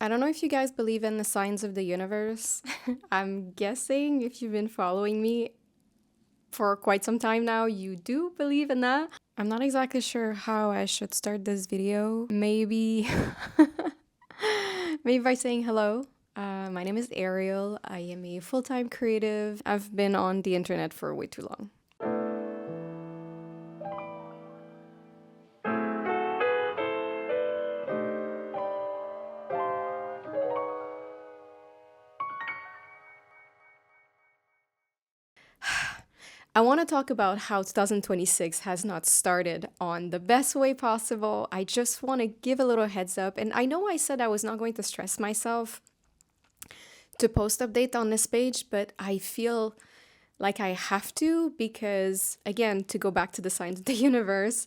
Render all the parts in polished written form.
I don't know if you guys believe in the signs of the universe. I'm guessing if you've been following me for quite some time now, you do believe in that. I'm not exactly sure how I should start this video. Maybe maybe by saying hello. My name is Ariel. I am a full-time creative. I've been on the internet for way too long. I want to talk about how 2026 has not started on the best way possible. I just want to give a little heads up. And I know I said I was not going to stress myself to post update on this page, but I feel like I have to because, again, to go back to the signs of the universe,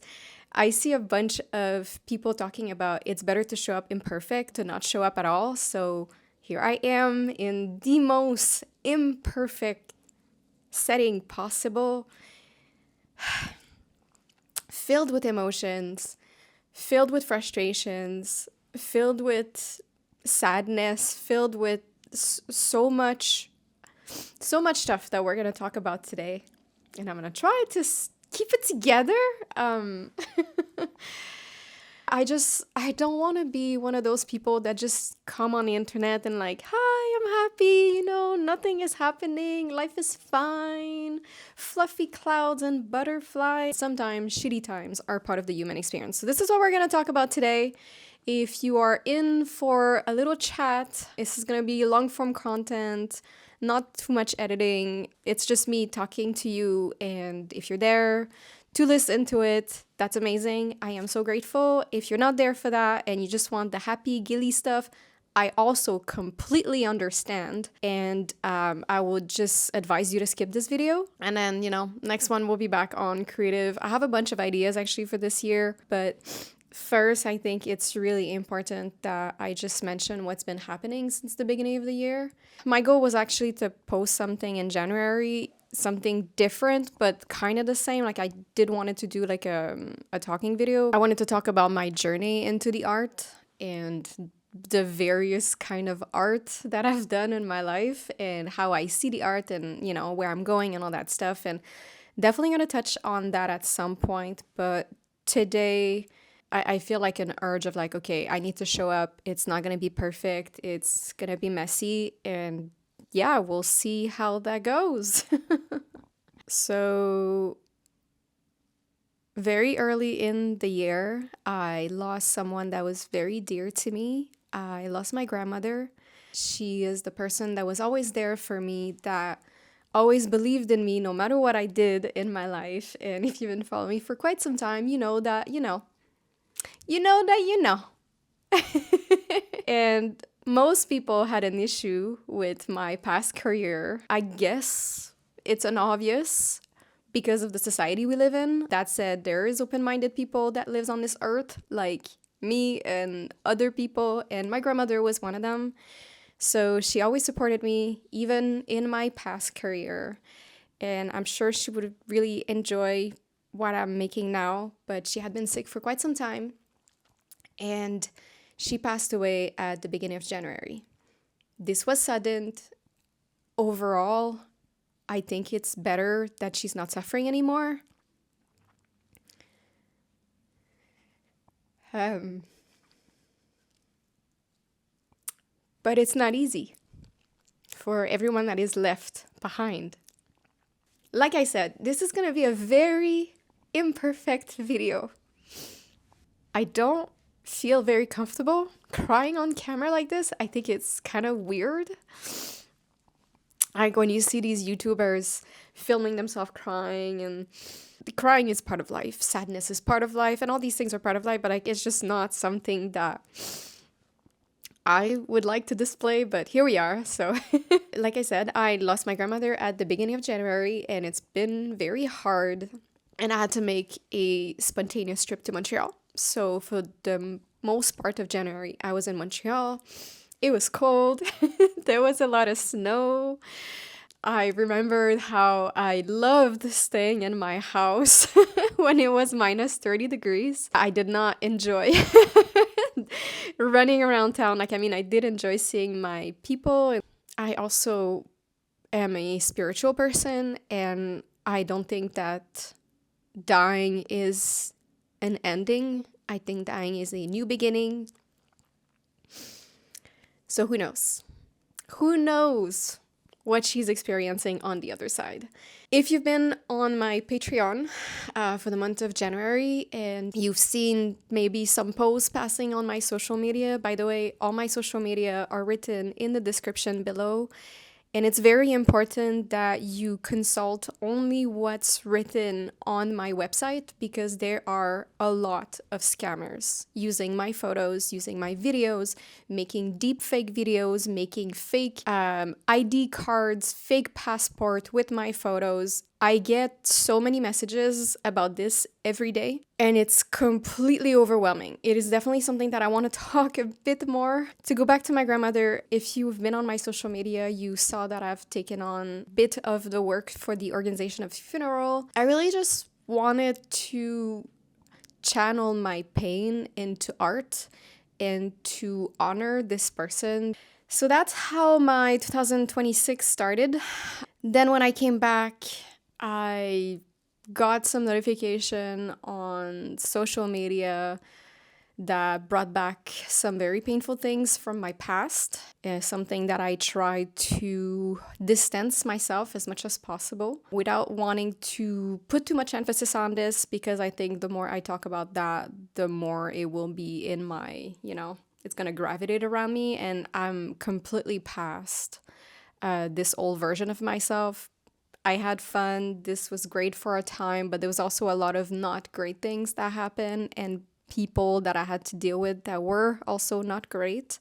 I see a bunch of people talking about it's better to show up imperfect to not show up at all. So here I am in the most imperfect setting possible, filled with emotions, filled with frustrations, filled with sadness, filled with so much stuff that we're going to talk about today. And I'm going to try to keep it together. I don't want to be one of those people that just come on the internet and like, hi, I'm happy, nothing is happening, life is fine, fluffy clouds and butterflies. Sometimes shitty times are part of the human experience. So this is what we're going to talk about today. If you are in for a little chat, this is going to be long form content, not too much editing. It's just me talking to you. And if you're there to listen to it, that's amazing. I am so grateful. If you're not there for that and you just want the happy, gilly stuff, I also completely understand. And I would just advise you to skip this video. And then, next one we'll be back on creative. I have a bunch of ideas actually for this year, but first, I think it's really important that I just mention what's been happening since the beginning of the year. My goal was actually to post something in January, something different, but kind of the same. Like I did wanted to do like a talking video. I wanted to talk about my journey into the art and the various kind of art that I've done in my life and how I see the art and, where I'm going and all that stuff. And definitely going to touch on that at some point. But today, I feel like an urge of like, okay, I need to show up. It's not going to be perfect. It's going to be messy. And yeah, we'll see how that goes. So very early in the year, I lost someone that was very dear to me. I lost my grandmother. She is the person that was always there for me, that always believed in me no matter what I did in my life. And if you've been following me for quite some time, you know that, And most people had an issue with my past career. I guess it's an obvious because of the society we live in. That said, there is open-minded people that lives on this earth, like me and other people, and my grandmother was one of them. So she always supported me, even in my past career. And I'm sure she would really enjoy what I'm making now, but she had been sick for quite some time. And she passed away at the beginning of January. This was sudden. Overall, I think it's better that she's not suffering anymore. But it's not easy for everyone that is left behind. Like I said, this is going to be a very imperfect video. I don't feel very comfortable crying on camera like this. I think it's kind of weird. Like when you see these YouTubers filming themselves crying, and crying is part of life, sadness is part of life, and all these things are part of life, but like it's just not something that I would like to display, but here we are. So like I said, I lost my grandmother at the beginning of January, and it's been very hard, and I had to make a spontaneous trip to Montreal. So for the most part of January, I was in Montreal. It was cold. There was a lot of snow. I remembered how I loved staying in my house when it was minus 30 degrees. I did not enjoy running around town. Like, I mean, I did enjoy seeing my people. I also am a spiritual person, and I don't think that dying is an ending. I think dying is a new beginning. So who knows? Who knows what she's experiencing on the other side? If you've been on my Patreon for the month of January and you've seen maybe some posts passing on my social media, by the way, all my social media are written in the description below. And it's very important that you consult only what's written on my website, because there are a lot of scammers using my photos, using my videos, making deep fake videos, making fake ID cards, fake passport with my photos. I get so many messages about this every day, and it's completely overwhelming. It is definitely something that I want to talk a bit more. To go back to my grandmother, if you've been on my social media, you saw that I've taken on a bit of the work for the organization of the funeral. I really just wanted to channel my pain into art and to honor this person. So that's how my 2026 started. Then when I came back, I got some notification on social media that brought back some very painful things from my past. Something that I tried to distance myself as much as possible without wanting to put too much emphasis on this, because I think the more I talk about that, the more it will be in my, it's gonna gravitate around me, and I'm completely past this old version of myself. I had fun. This was great for a time, but there was also a lot of not great things that happened, and people that I had to deal with that were also not great.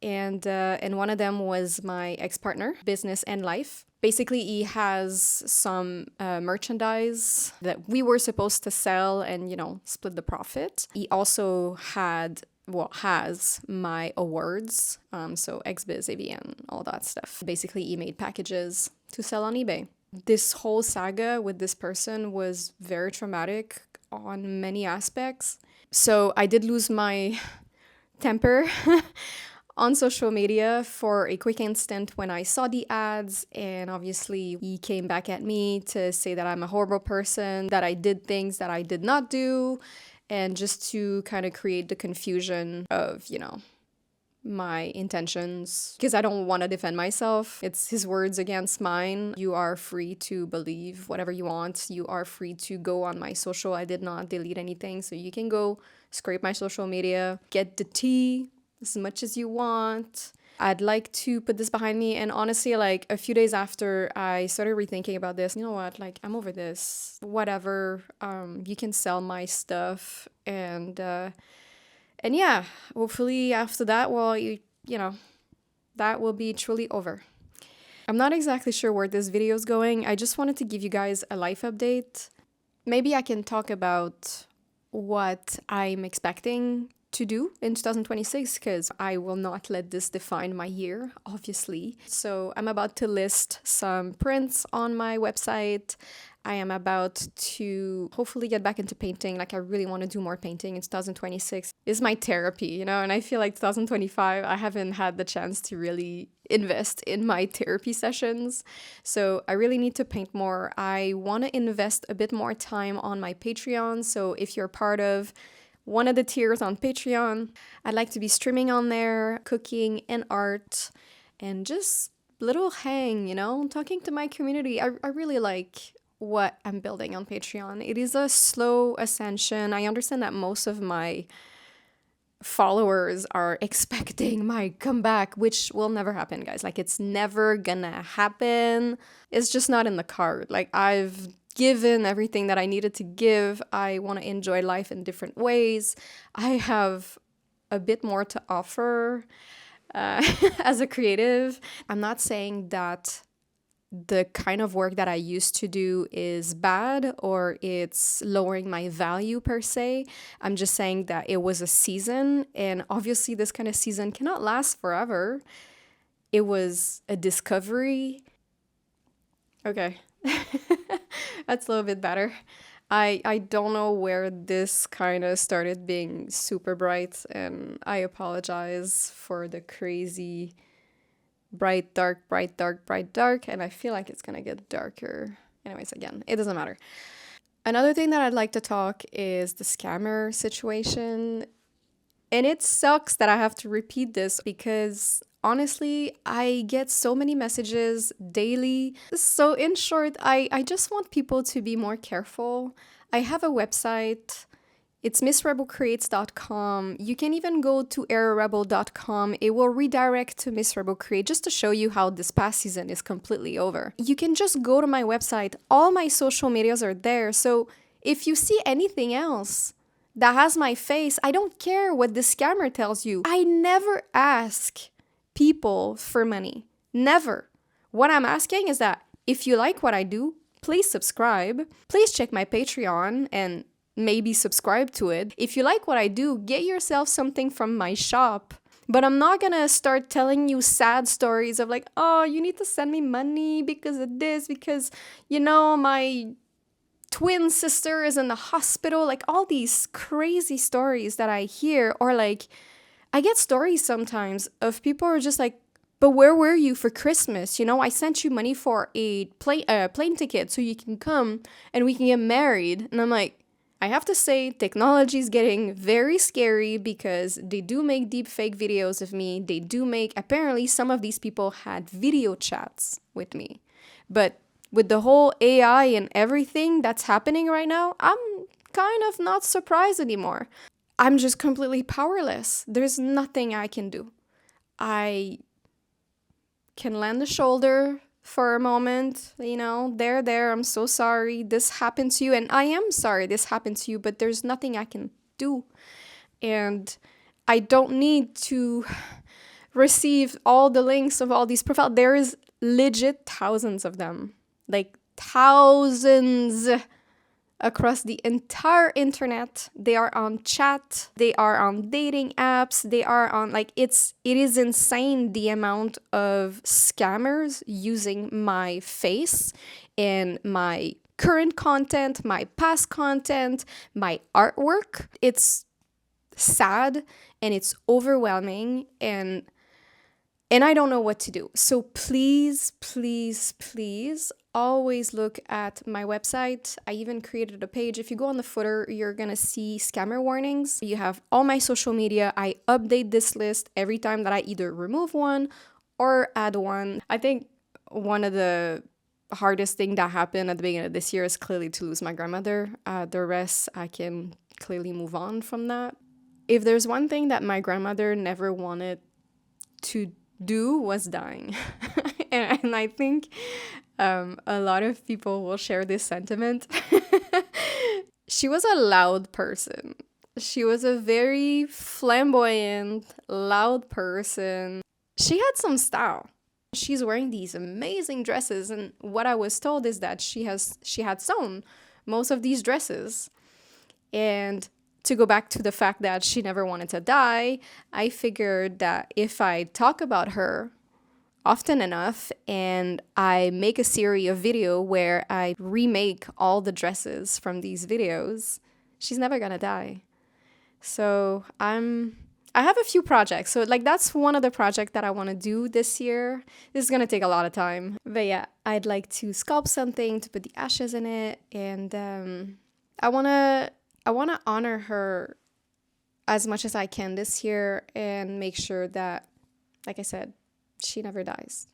And one of them was my ex-partner, business and life. Basically, he has some merchandise that we were supposed to sell and, split the profit. He also has my awards, so XBiz, ABN, all that stuff. Basically, he made packages to sell on eBay. This whole saga with this person was very traumatic on many aspects. So I did lose my temper on social media for a quick instant when I saw the ads, and obviously he came back at me to say that I'm a horrible person, that I did things that I did not do, and just to kind of create the confusion of, my intentions, because I don't want to defend myself. It's his words against mine. You are free to believe whatever you want. You are free to go on my social. I did not delete anything, so you can go scrape my social media, get the tea as much as you want. I'd like to put this behind me, and honestly, like a few days after I started rethinking about this, you know what, like I'm over this. Whatever, you can sell my stuff, and yeah, hopefully after that, well, that will be truly over. I'm not exactly sure where this video is going. I just wanted to give you guys a life update. Maybe I can talk about what I'm expecting to do in 2026, because I will not let this define my year, obviously. So I'm about to list some prints on my website. I am about to hopefully get back into painting. Like, I really want to do more painting in 2026. It's my therapy, and I feel like 2025, I haven't had the chance to really invest in my therapy sessions. So I really need to paint more. I want to invest a bit more time on my Patreon. So if you're part of one of the tiers on Patreon, I'd like to be streaming on there, cooking and art, and just little hang, talking to my community. I really like what I'm building on Patreon. It is a slow ascension. I understand that most of my followers are expecting my comeback, which will never happen, guys. Like, it's never gonna happen. It's just not in the card. Like, I've given everything that I needed to give. I want to enjoy life in different ways. I have a bit more to offer as a creative. I'm not saying that the kind of work that I used to do is bad or it's lowering my value per se. I'm just saying that it was a season, and obviously this kind of season cannot last forever. It was a discovery. Okay. That's a little bit better. I don't know where this kind of started being super bright, and I apologize for the crazy bright, dark, bright, dark, bright, dark, and I feel like it's gonna get darker. Anyways, again, it doesn't matter. Another thing that I'd like to talk is the scammer situation. And it sucks that I have to repeat this because honestly, I get so many messages daily. So, in short, I just want people to be more careful. I have a website. It's missrebelcreates.com. You can even go to errorrebel.com. It will redirect to Miss Rebel Create just to show you how this past season is completely over. You can just go to my website. All my social medias are there. So if you see anything else that has my face, I don't care what the scammer tells you. I never ask people for money. Never. What I'm asking is that if you like what I do, please subscribe. Please check my Patreon and maybe subscribe to it. If you like what I do, get yourself something from my shop. But I'm not gonna start telling you sad stories of like, oh, you need to send me money because of this, because, my twin sister is in the hospital. Like all these crazy stories that I hear, or like, I get stories sometimes of people who are just like, but where were you for Christmas? I sent you money for a plane ticket so you can come and we can get married. And I'm like, I have to say, technology is getting very scary because they do make deep fake videos of me. They do make, apparently, some of these people had video chats with me. But with the whole AI and everything that's happening right now, I'm kind of not surprised anymore. I'm just completely powerless. There's nothing I can do. I can lend a shoulder for a moment, there, I'm so sorry this happened to you, and I am sorry this happened to you, but there's nothing I can do. And I don't need to receive all the links of all these profiles. There is legit thousands of them, like thousands across the entire internet. They are on chat, they are on dating apps, they are on it is insane the amount of scammers using my face and my current content, my past content, my artwork. It's sad and it's overwhelming, and I don't know what to do. So please, please, please always look at my website. I even created a page. If you go on the footer, you're going to see scammer warnings. You have all my social media. I update this list every time that I either remove one or add one. I think one of the hardest thing that happened at the beginning of this year is clearly to lose my grandmother. The rest, I can clearly move on from that. If there's one thing that my grandmother never wanted to do was dying. and I think a lot of people will share this sentiment. She was a loud person. She was a very flamboyant, loud person. She had some style. She's wearing these amazing dresses, and what I was told is that she had sewn most of these dresses. And to go back to the fact that she never wanted to die, I figured that if I talk about her often enough and I make a series of video where I remake all the dresses from these videos, she's never gonna die. So I have a few projects. So that's one of the projects that I want to do this year. This is going to take a lot of time. But yeah, I'd like to sculpt something to put the ashes in it, and I want to honor her as much as I can this year and make sure that, like I said, she never dies.